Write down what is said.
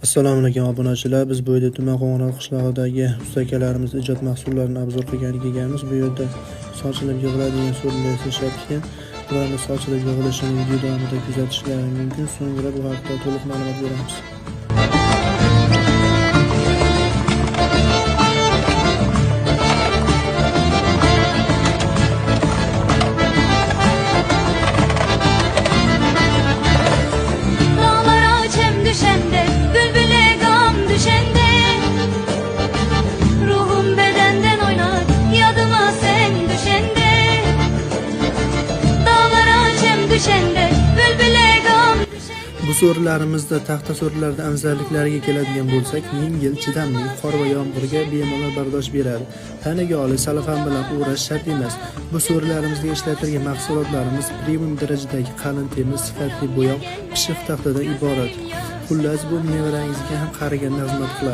Assalomu alaykum obunachilar. Biz bu yerda tuman Qo'ng'irot qishlog'idagi ustakalarimiz ijod mahsullarini obzor qilgani kelganmiz. Bu yerda sochilib yig'iladigan so'rlar yashayotgan. Bularni sochilib yig'ilishini video davomida kuzatishlari mumkin. So'ngra bu haqda to'liq ma'lumot beramiz. Bu so'rilarimizda taxta so'rilarda afzalliklariga keladigan bo'lsak, yengil, chidamli, qor va yomg'irga bemalol bardosh beradi. Tanaga olish, salafan bilan uğrash shart emas. Bu so'rilarimizda ishlatilgan mahsulotlarimiz premium darajadagi qalin temir, sifatli bo'yoq, pishiq taxtadan iborat. Xullas, bu mevarangizga ham qaraganda xizmat qiladi.